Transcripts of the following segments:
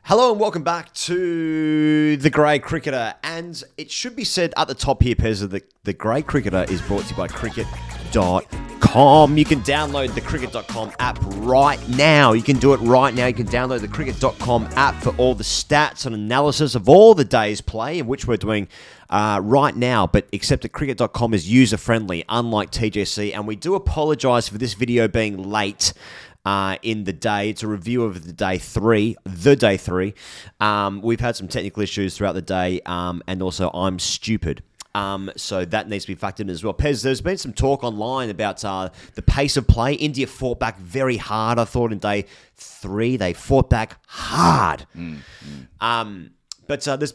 Hello and welcome back to The Grey Cricketer. And it should be said at the top here, Pez, that The Grey Cricketer is brought to you by cricket.com. You can download the cricket.com app right now. You can do it right now. You can download the cricket.com app for all the stats and analysis of all the day's play, in which we're doing right now. But except that cricket.com is user-friendly, unlike TGC. And we do apologise for this video being late. In the day. It's a review of the day three. We've had some technical issues throughout the day, and also I'm stupid. So that needs to be factored in as well. Pez, there's been some talk online about the pace of play. India fought back very hard, I thought, in day three. They fought back hard. But there's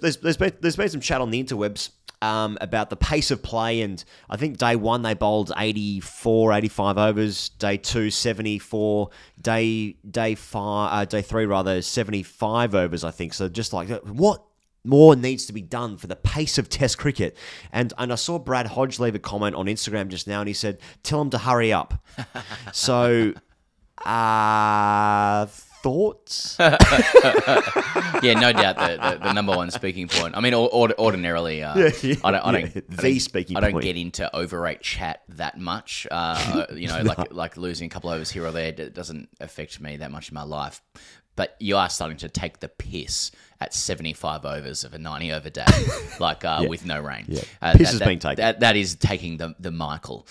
been some chat on the interwebs about the pace of play, and I think day one they bowled 84, 85 overs. Day two, 74. Day three rather, 75 overs, I think. So just like, what more needs to be done for the pace of Test cricket? And I saw Brad Hodge leave a comment on Instagram just now, and he said, "Tell him to hurry up." So, thoughts? Yeah, no doubt the number one speaking point. I mean, ordinarily, I don't get into overrate chat that much. Like losing a couple overs here or there, it doesn't affect me that much in my life. But you are starting to take the piss at 75 overs of a 90-over day, with no rain. Yeah. Piss is being taken. That is taking the Michael.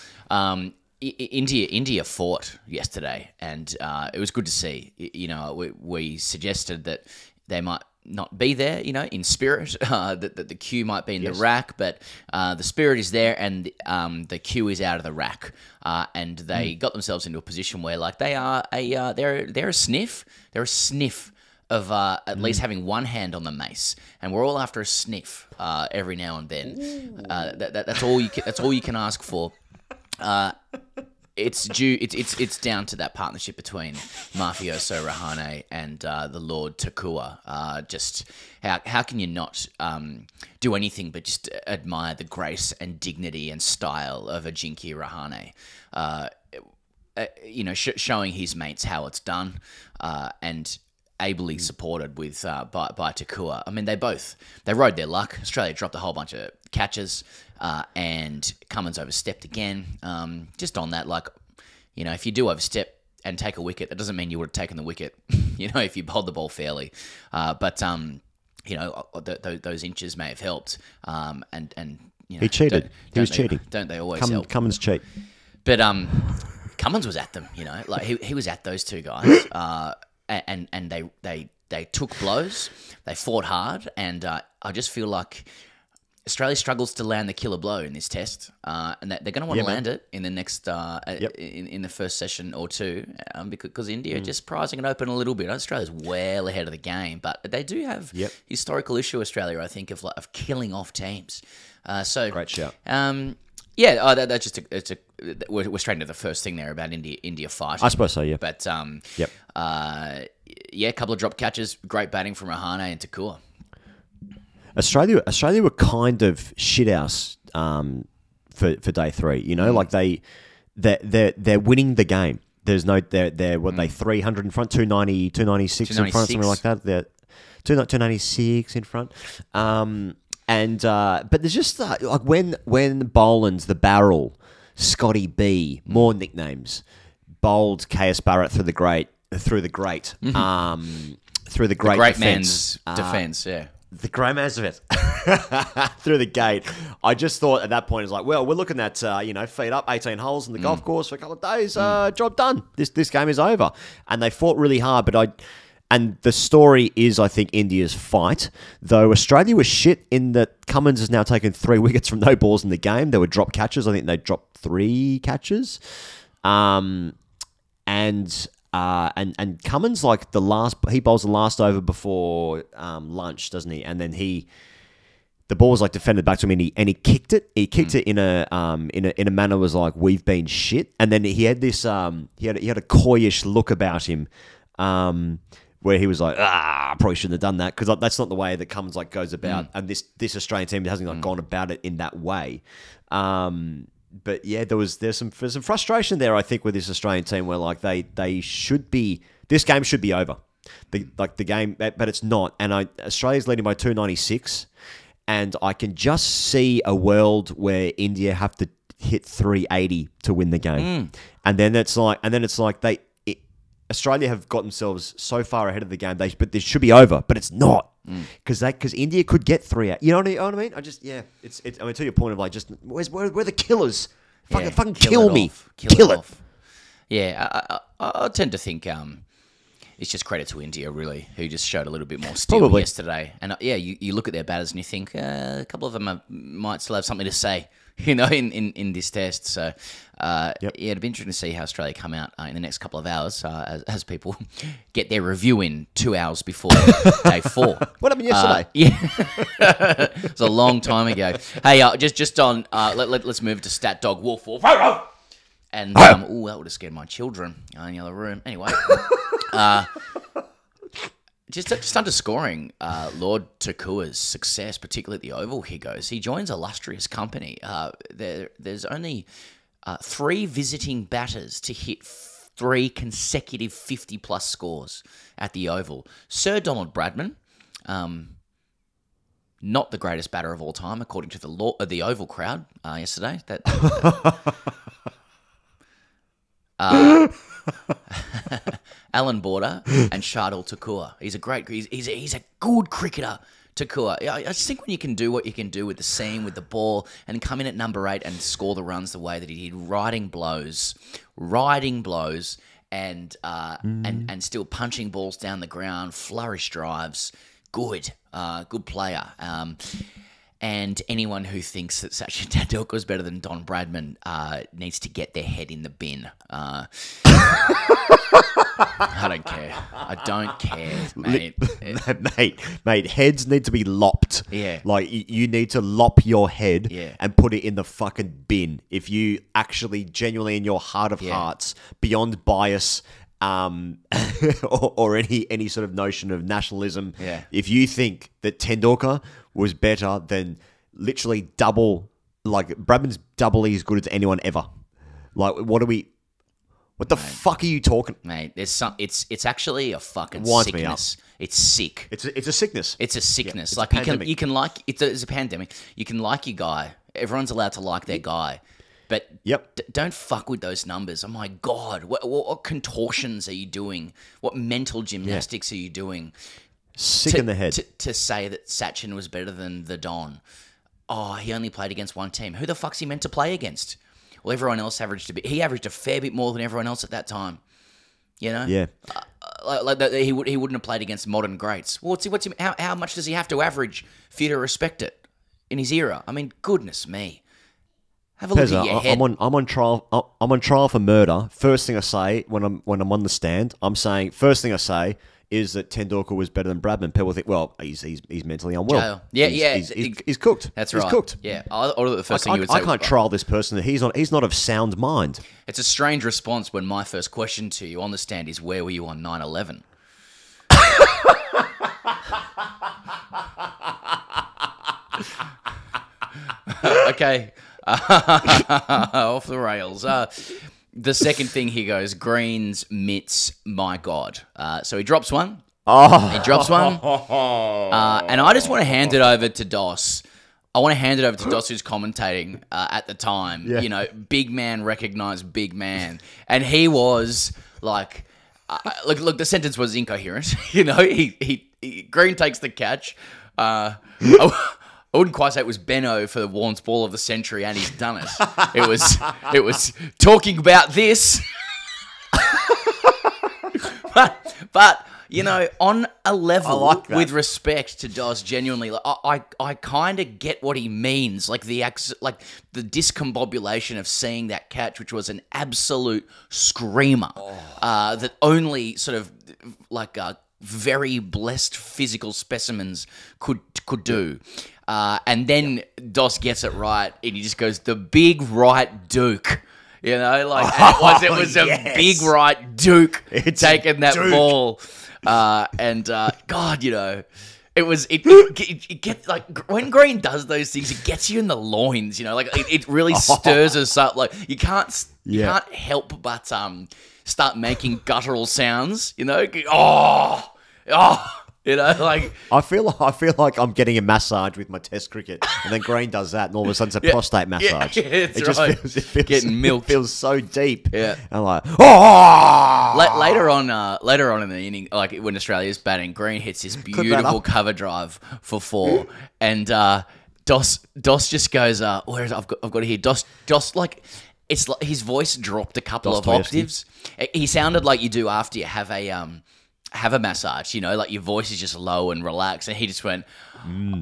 India fought yesterday, and it was good to see. We suggested that they might not be there, in spirit, that the cue might be in the rack, but the spirit is there, and the cue is out of the rack, and they got themselves into a position where, they are they're a sniff of at least having one hand on the mace, and we're all after a sniff every now and then. That's all you can ask for. It's down to that partnership between Mafioso Rahane and the Lord Takua. Just how can you not do anything but just admire the grace and dignity and style of Ajinkya Rahane? Showing his mates how it's done, and ably supported with by Takua. I mean, they rode their luck. Australia dropped a whole bunch of catches, and Cummins overstepped again. Just on that, if you do overstep and take a wicket, that doesn't mean you would have taken the wicket, if you bowled the ball fairly. But those inches may have helped. He cheated. He was cheating. Don't they always help? Cummins cheat. But Cummins was at them. He was at those two guys. And they took blows, they fought hard, and I just feel like Australia struggles to land the killer blow in this test, and they're going to want to land it in the next in the first session or two, because India are just prizing it open a little bit. Australia's well ahead of the game, but they do have historical issue, Australia, I think, of killing off teams. Great shout. That's just we're straight into the first thing there about India fighting. I suppose so, yeah. But a couple of drop catches, great batting from Rahane and Takua. Australia were kind of shithouse for day three. They're winning the game. There's no they're 300 in front, 296 in front, something like that. They're 296 in front. But there's just when Boland's the barrel, Scotty B, more nicknames, bowled KS Barrett through the great defense. Man's defense, yeah. The great man's defense through the gate. I just thought at that point, it's we're looking at feet up, 18 holes in the golf course for a couple of days. Job done. This game is over, and they fought really hard. And the story is, I think, India's fight. Though Australia was shit in that Cummins has now taken 3 wickets from no balls in the game. There were drop catches. I think they dropped 3 catches. And Cummins, he bowls the last over before lunch, doesn't he? And then the ball was defended back to him, and he kicked it. He kicked it in a manner was we've been shit. And then he had this he had a coyish look about him, where he was probably shouldn't have done that, because that's not the way that Cummins goes about. And this Australian team hasn't gone about it in that way. But yeah, there's some frustration there, I think, with this Australian team where they should be. This game should be over. the game, but it's not. And Australia's leading by 296, and I can just see a world where India have to hit 380 to win the game, and then it's like Australia have got themselves so far ahead of the game, but this should be over, but it's not. Because India could get 3 out. You know what I mean? I mean, to your point of like, just where are the killers? Fucking kill me. Kill it. Yeah, I tend to think it's just credit to India, really, who just showed a little bit more steel yesterday. And you look at their batters and you think a couple of them might still have something to say, in this test. So, it'd be interesting to see how Australia come out in the next couple of hours as people get their review in 2 hours before day 4. What happened yesterday? It was a long time ago. Hey, just on, let's move to Stat Dog Wolf. And, that would have scared my children in the other room. Anyway, just underscoring Lord Takua's success, particularly at the Oval, he goes. He joins illustrious company. There's only 3 visiting batters to hit 3 consecutive 50-plus scores at the Oval. Sir Donald Bradman, not the greatest batter of all time, according to the Oval crowd yesterday. Alan Border and Shardul Thakur. He's a good cricketer, Thakur. I just think when you can do what you can do with the seam, with the ball, and come in at number 8 and score the runs the way that he did, riding blows, and still punching balls down the ground, flourish drives, good player. And anyone who thinks that Sachin Tendulkar is better than Don Bradman needs to get their head in the bin. I don't care. I don't care, mate. Mate, heads need to be lopped. Yeah. Like, you need to lop your head and put it in the fucking bin. If you actually, genuinely, in your heart of hearts, beyond bias, or any sort of notion of nationalism, if you think that Tendulkar was better than literally Bradman's doubly as good as anyone ever. Like, what the fuck are you talking? Mate, it's actually a fucking Winds me sickness. It's sick. It's a sickness. It's a sickness. It's like, you can like, it's a pandemic. You can like your guy. Everyone's allowed to like their guy. But don't fuck with those numbers. Oh my God. What contortions are you doing? What mental gymnastics are you doing? Sick in the head. To say that Sachin was better than the Don. Oh, he only played against one team. Who the fuck's he meant to play against? Well, everyone else he averaged a fair bit more than everyone else at that time. You know? Yeah. He wouldn't have played against modern greats. Well, how much does he have to average for you to respect it in his era? I mean, goodness me. Have a look at your head. I'm on trial. I'm on trial for murder. First thing I say when I'm on the stand, first thing I say is that Tendulkar was better than Bradman. People think, well, he's mentally unwell. He's cooked. That's right. He's cooked. Yeah, the first thing you would say. I can't trial this person. He's not of sound mind. It's a strange response when my first question to you on the stand is, "Where were you on 9/11?" Okay, off the rails. The second thing he goes, greens, mitts, my God. So he drops one. He drops one. And I just want to hand it over to Dos. I want to hand it over to Dos, who's commentating at the time. Yeah. You know, big man recognized big man. And he was like, look, the sentence was incoherent. You know, Green takes the catch. I wouldn't quite say it was Benno for the Warren's ball of the century, and he's done it. It was talking about this. but you know, on a level with respect to Dos, genuinely, I kind of get what he means. Like the discombobulation of seeing that catch, which was an absolute screamer, that only sort of like very blessed physical specimens could do. And then Dos gets it right, and he just goes, the big right Duke. You know, like, it was a big right Duke taking that ball. God, you know, it gets, like, when Green does those things, it gets you in the loins, you know, like, it really stirs us up. Like, you can't help but start making guttural sounds, you know? Oh, Oh, you know, like I feel like I'm getting a massage with my Test cricket, and then Green does that, and all of a sudden it's a prostate massage. That's it just right. feels Getting milked. It feels so deep. Yeah. I'm like, oh. later on in the inning, like when Australia's batting, Green hits this beautiful cover drive for 4, and Dos just goes, where is it? I've got it here. Dos like. It's like his voice dropped a couple of octaves. He sounded like you do after you have a massage, you know, like your voice is just low and relaxed. And he just went,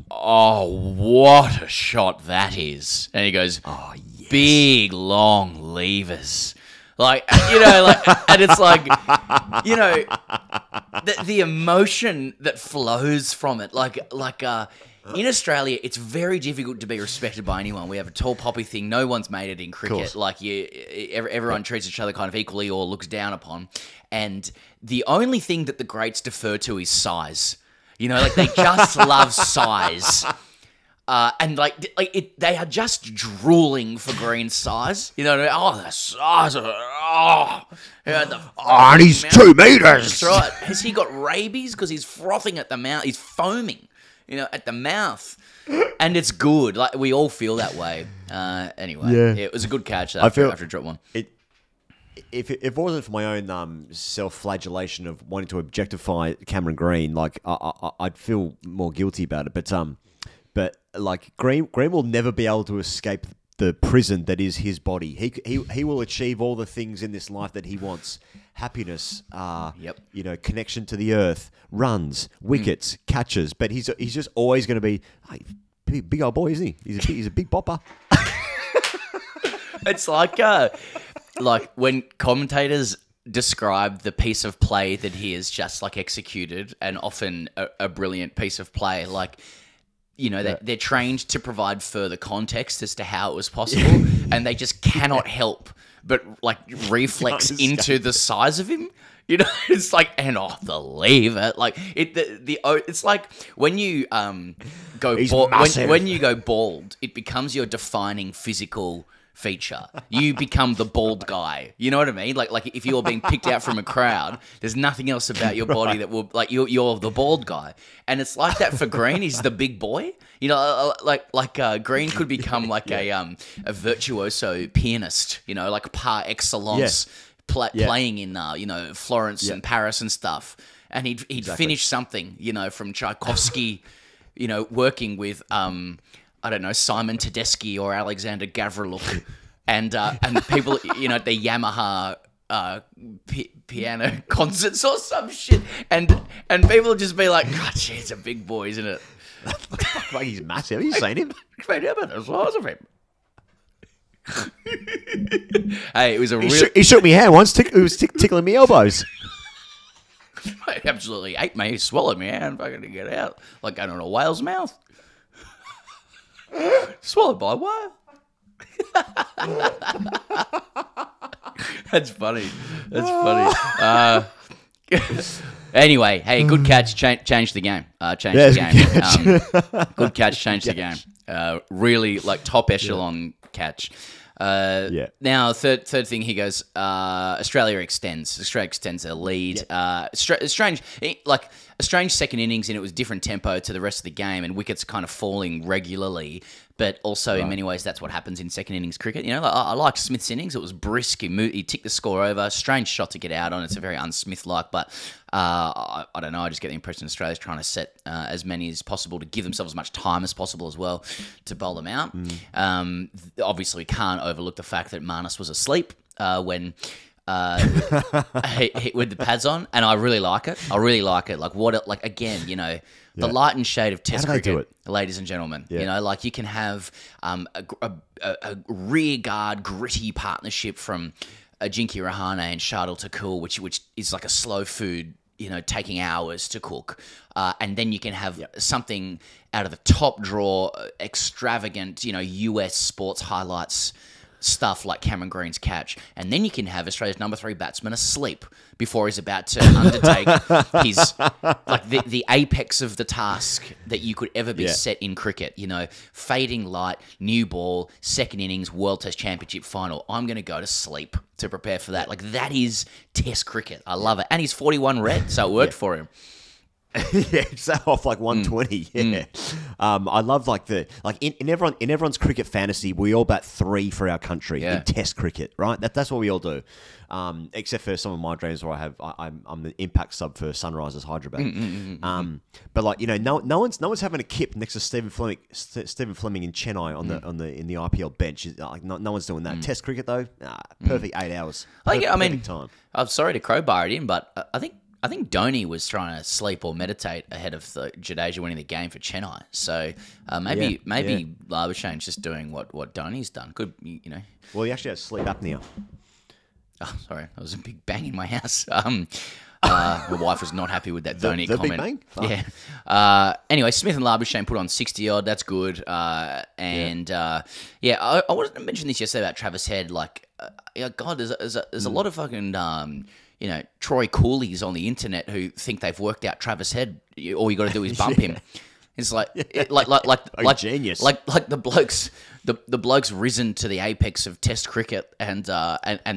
oh, what a shot that is. And he goes, oh, yes. Big, long levers. Like, you know, like, and it's like, you know, the emotion that flows from it, like, in Australia, it's very difficult to be respected by anyone. We have a tall poppy thing. No one's made it in cricket. Like everyone treats each other kind of equally or looks down upon. And the only thing that the greats defer to is size. You know, like they just love size. And they are just drooling for Green's size. You know, the size of it. And he's 2 meters. That's right. Has he got rabies? Because he's frothing at the mouth. He's foaming. You know, at the mouth, and it's good. Like we all feel that way. Anyway, it was a good catch. After I dropped one. If it wasn't for my own self-flagellation of wanting to objectify Cameron Green, like I'd feel more guilty about it. But like Green will never be able to escape the prison that is his body. He will achieve all the things in this life that he wants. Happiness, you know, connection to the earth, runs, wickets, catches. But he's just always going to be big old boy, isn't he? He's a big bopper. It's like when commentators describe the piece of play that he has just like executed, and often a brilliant piece of play, like. You know, they're trained to provide further context as to how it was possible, and they just cannot help but like reflex into the size of him. You know, it's like, and off the lever, like it's like when you go when you go bald, it becomes your defining physical feature. You become the bald guy. You know what I mean? Like if you're being picked out from a crowd, there's nothing else about your body that will like you're the bald guy. And it's like that for Green. He's the big boy. You know, like Green could become like a virtuoso pianist. You know, like par excellence, playing in you know, Florence and Paris and stuff. And he'd finish something, you know, from Tchaikovsky. You know, working with I don't know, Simon Tedeschi or Alexander Gavriluk, and people, you know, at the Yamaha piano concerts or some shit, and people just be like, God, gee, it's a big boy, isn't it? Like he's massive. Have you seen him? Mate, how about the size of him? Hey, it was He shook me hand once. He was tickling me elbows. Mate, absolutely ate me. He swallowed me hand. Fucking to get out like going on a whale's mouth. Swallowed by a whale. That's funny. Anyway, hey, good catch. Change the game. Good catch. Changed the game. Really, like top echelon catch. Now, third thing, he goes, Australia extends their lead. A strange second innings, and it was different tempo to the rest of the game, and wickets kind of falling regularly. But also, in many ways, that's what happens in second innings cricket. You know, I like Smith's innings. It was brisk. He ticked the score over. Strange shot to get out on. It's a very un-Smith-like, but I don't know. I just get the impression Australia's trying to set as many as possible to give themselves as much time as possible as well to bowl them out. Obviously, we can't overlook the fact that Marnus was asleep when with the pads on, and I really like it. Like again, you know, the light and shade of Test cricket, ladies and gentlemen. You know, like you can have a rear guard gritty partnership from Jinky Rahane and Shardul Thakur, which is like a slow food, you know, taking hours to cook, and then you can have something out of the top drawer, extravagant, you know, US sports highlights stuff like Cameron Green's catch, and then you can have Australia's number 3 batsman asleep before he's about to undertake his like the apex of the task that you could ever be set in cricket. You know, fading light, new ball, second innings, World Test Championship final. I'm going to go to sleep to prepare for that. Like that is Test cricket. I love it, and he's 41 red, so it worked for him. Yeah, it's off like 120. Yeah, I love in everyone's cricket fantasy, we all bat 3 for our country in Test cricket, right? That's what we all do. Except for some of my dreams where I'm the impact sub for Sunrisers Hyderabad. But no one's having a kip next to Stephen Fleming in Chennai in the IPL bench. Like no one's doing that. Test cricket though, perfect 8 hours. Perfect time. I'm sorry to crowbar it in, but I think Dhoni was trying to sleep or meditate ahead of the Jadeja winning the game for Chennai. So maybe Labuschane's just doing what Dhoni's done. Good, Well, he actually has sleep apnea. Oh, sorry, that was a big bang in my house. My wife was not happy with that Dhoni the comment. Big bang? Fuck. Yeah. Anyway, Smith and Labuschagne put on 60 odd. That's good. I wanted to mention this yesterday about Travis Head. There's a lot of fucking Troy Coolies on the internet who think they've worked out Travis Head. All you got to do is bump him. It's like genius. Like the blokes risen to the apex of Test cricket and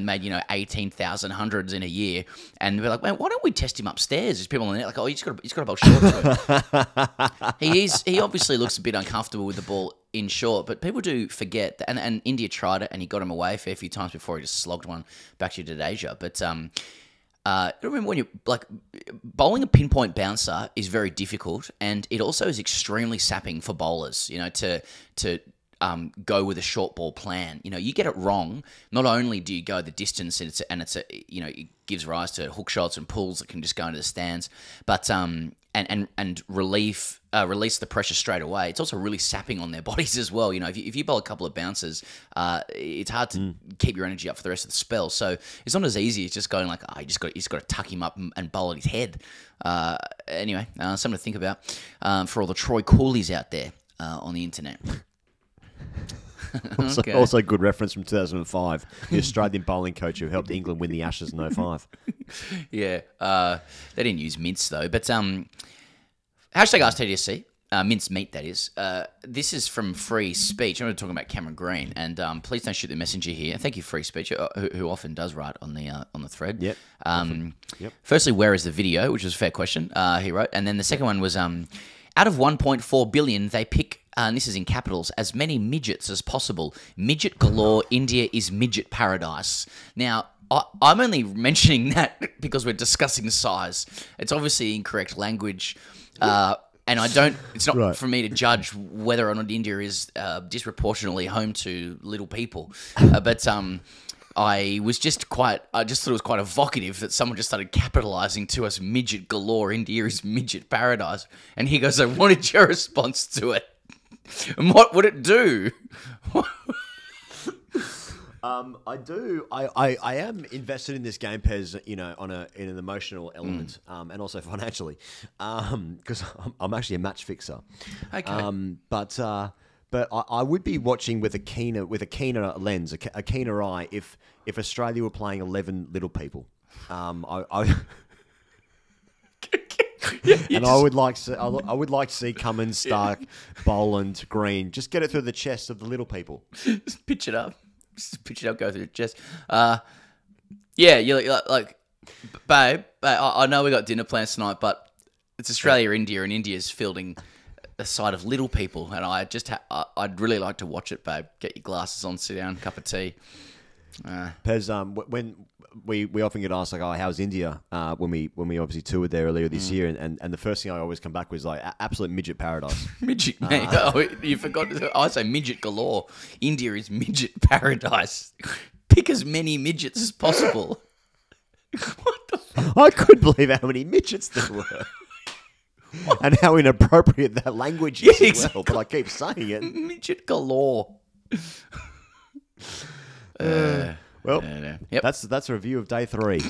made 18,000 hundreds in a year, and we're like, man, why don't we test him upstairs? There's people on the net like, oh, he's got a ball short to him. He obviously looks a bit uncomfortable with the ball in short, but people do forget that, and India tried it and he got him away a fair few times before he just slogged one back to Jadeja. But remember when you're bowling a pinpoint bouncer is very difficult, and it also is extremely sapping for bowlers. To go with a short ball plan. You get it wrong. Not only do you go the distance, it gives rise to hook shots and pulls that can just go into the stands, but and release the pressure straight away. It's also really sapping on their bodies as well. If you bowl a couple of bouncers, it's hard to keep your energy up for the rest of the spell. So it's not as easy as just going like, he's got to tuck him up and bowl at his head. Anyway, something to think about for all the Troy Coolies out there on the internet. Also a good reference from 2005, the Australian bowling coach who helped England win the Ashes in 05. Yeah, they didn't use mince though. But hashtag Ask TDSC, mince meat that is. This is from Free Speech. I'm going to talk about Cameron Green, and please don't shoot the messenger here. Thank you, Free Speech, who often does write on the thread. Yep. Yep. Firstly, where is the video? Which was a fair question. He wrote, and then the second one was out of 1.4 billion, they pick. And this is in capitals, as many midgets as possible. Midget galore, India is midget paradise. Now, I'm only mentioning that because we're discussing size. It's obviously incorrect language. And it's not right for me to judge whether or not India is disproportionately home to little people. But I just thought it was quite evocative that someone just started capitalizing to us midget galore, India is midget paradise. And he goes, I wanted your response to it. And what would it do? I do. I am invested in this game, Pez. In an emotional element, and also financially, because I'm actually a match fixer. Okay. But I would be watching with a keener lens, a keener eye, if Australia were playing 11 little people. And I would like to see Cummins, Stark, Boland, Green. Just get it through the chest of the little people. Just pitch it up. Go through the chest. You're like, babe, I know we got dinner plans tonight, but it's Australia, India, and India's fielding a side of little people, and I'd really like to watch it, babe. Get your glasses on, sit down, cup of tea. Pez, when we often get asked like, oh, how's India? When we obviously toured there earlier this year, and the first thing I always come back with is like absolute midget paradise. Midget, mate. You forgot. I say midget galore. India is midget paradise. Pick as many midgets as possible. What the fuck? I couldn't believe how many midgets there were. And how inappropriate that language is as well, but I keep saying it. Midget galore. Yep. That's a review of day 3.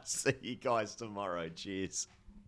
See you guys tomorrow. Cheers.